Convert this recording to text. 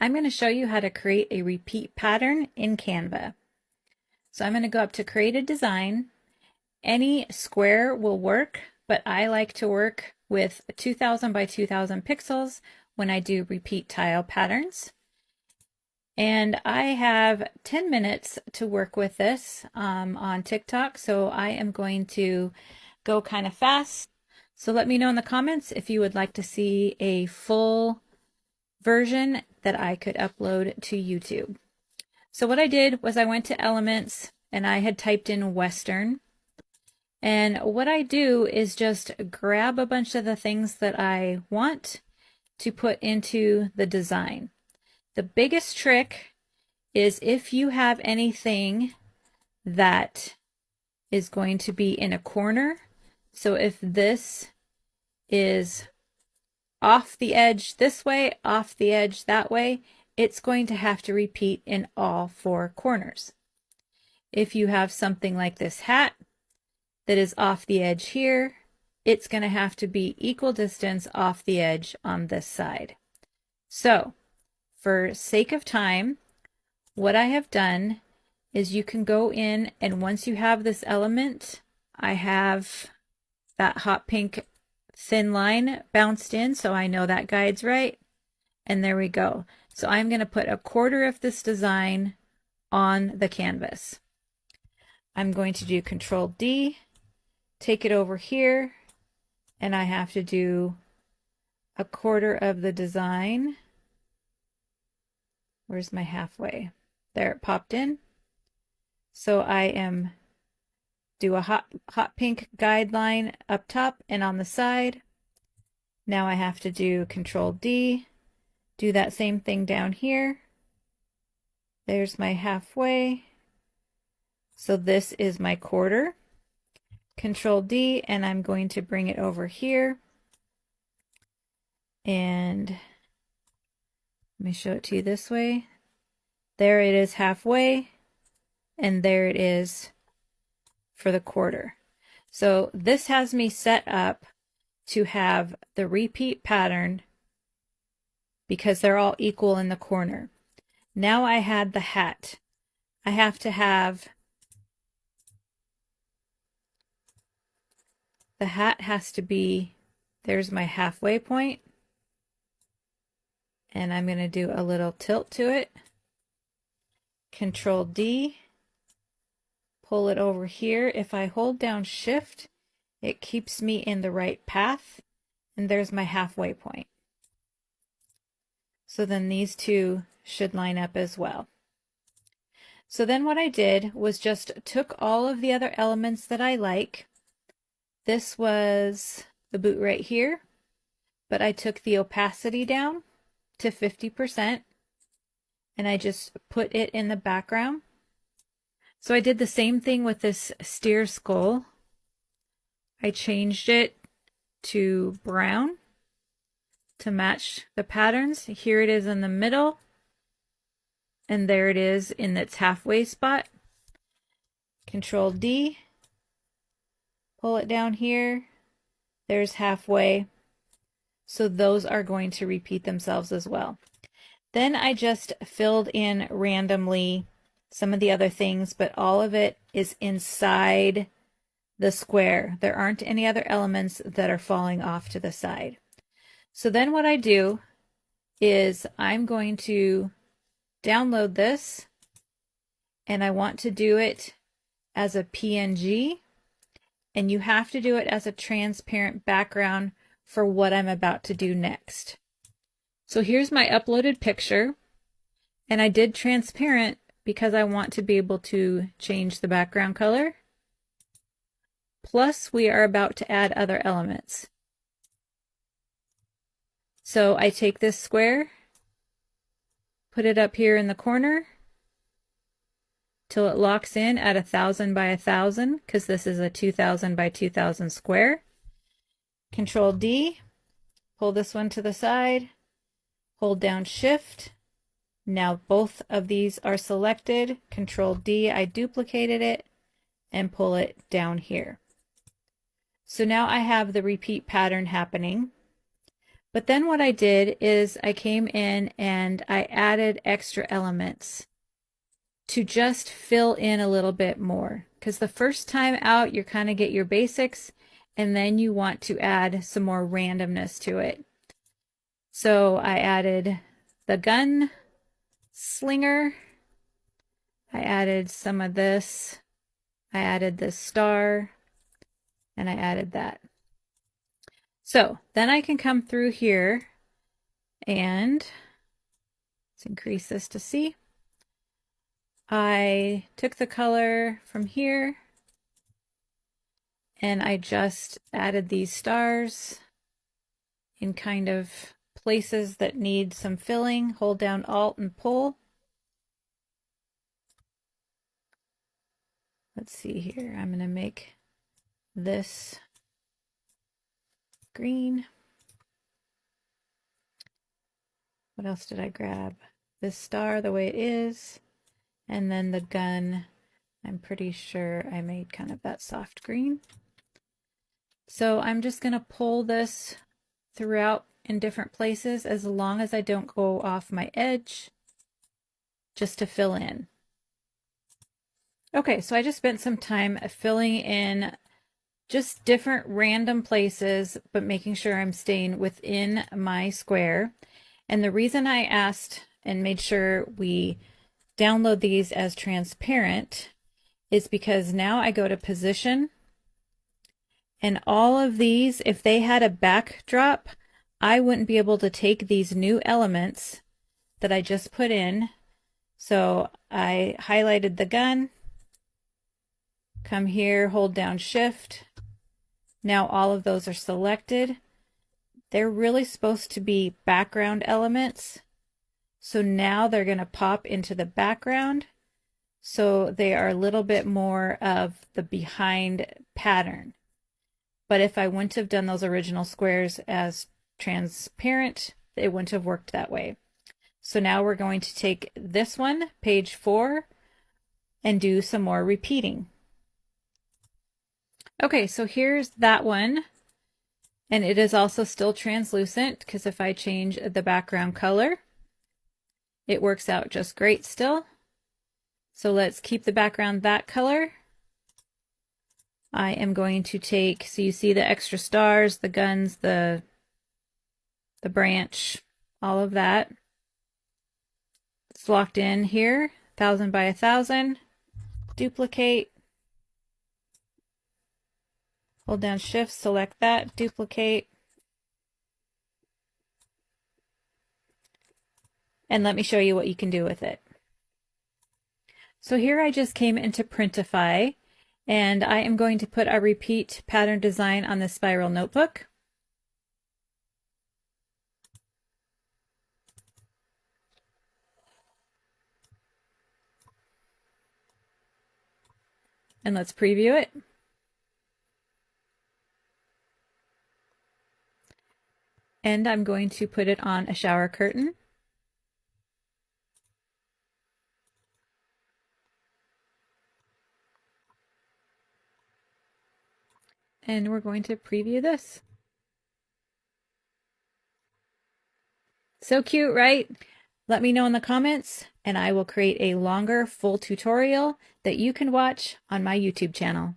I'm going to show you how to create a repeat pattern in Canva. So I'm going to go up to Create a Design. Any square will work, but I like to work with 2000 by 2000 pixels when I do repeat tile patterns. And I have 10 minutes to work with this on TikTok, so I am going to go kind of fast. So let me know in the comments if you would like to see a full version that I could upload to YouTube. So what I did was I went to Elements and I had typed in Western. And what I do is just grab a bunch of the things that I want to put into the design. The biggest trick is if you have anything that is going to be in a corner. So if this is off the edge this way, off the edge that way, it's going to have to repeat in all four corners. If you have something like this hat that is off the edge here, it's going to have to be equal distance off the edge on this side. So, for sake of time, what I have done is you can go in, and once you have this element, I have that hot pink thin line bounced in, so I know that guide's right. And there we go. So I'm going to put a quarter of this design on the canvas. I'm going to do Control D, take it over here, and I have to do a quarter of the design. Where's my halfway? There, it popped in. So I am do a hot pink guideline up top and on the side. Now I have to do Control D, do that same thing down here. There's my halfway. So this is my quarter. Control D, and I'm going to bring it over here. And let me show it to you this way. There it is halfway, and there it is for the quarter. So this has me set up to have the repeat pattern because they're all equal in the corner. Now I had the hat. I have to have the hat has to be, there's my halfway point, and I'm going to do a little tilt to it. Control D, pull it over here. If I hold down Shift, it keeps me in the right path, and there's my halfway point. So then these two should line up as well. So then what I did was just took all of the other elements that I like. This was the boot right here, but I took the opacity down to 50%, and I just put it in the background. So I did the same thing with this steer skull. I changed it to brown to match the patterns. Here it is in the middle, and there it is in its halfway spot. Control D, pull it down here. There's halfway. So those are going to repeat themselves as well. Then I just filled in randomly some of the other things, but all of it is inside the square. There aren't any other elements that are falling off to the side. So then what I do is I'm going to download this, and I want to do it as a PNG, and you have to do it as a transparent background for what I'm about to do next. So here's my uploaded picture, and I did transparent because I want to be able to change the background color. Plus, we are about to add other elements. So I take this square, put it up here in the corner till it locks in at 1000 by 1000, because this is a 2000 by 2000 square. Control D, pull this one to the side, hold down Shift. Now both of these are selected. Control D, I duplicated it, and pull it down here. So now I have the repeat pattern happening. But then what I did is I came in and I added extra elements to just fill in a little bit more. Because the first time out, you kind of get your basics, and then you want to add some more randomness to it. So I added the gun slinger. I added some of this. I added this star, and I added that. So then I can come through here and let's increase this to see. I took the color from here and I just added these stars in kind of places that need some filling. Hold down Alt and pull. Let's see here. I'm going to make this green. What else did I grab? This star the way it is. And then the gun, I'm pretty sure I made kind of that soft green. So I'm just going to pull this throughout in different places as long as I don't go off my edge, just to fill in. Okay, so I just spent some time filling in just different random places, but making sure I'm staying within my square. And the reason I asked and made sure we download these as transparent is because now I go to position, and all of these, if they had a backdrop, I wouldn't be able to take these new elements that I just put in. So I highlighted the gun, come here, hold down Shift. Now all of those are selected. They're really supposed to be background elements. So now they're going to pop into the background. So they are a little bit more of the behind pattern. But if I wouldn't have done those original squares as transparent, it wouldn't have worked that way. So now we're going to take this one, page 4, and do some more repeating. Okay, so here's that one. And it is also still translucent, because if I change the background color, it works out just great still. So let's keep the background that color. I am going to take, so you see the extra stars, the guns, the branch, all of that. It's locked in here, 1000 by 1000. Duplicate. Hold down Shift, select that, duplicate. And let me show you what you can do with it. So here I just came into Printify, and I am going to put a repeat pattern design on the spiral notebook. And let's preview it. And I'm going to put it on a shower curtain. And we're going to preview this. So cute, right? Let me know in the comments, and I will create a longer full tutorial that you can watch on my YouTube channel.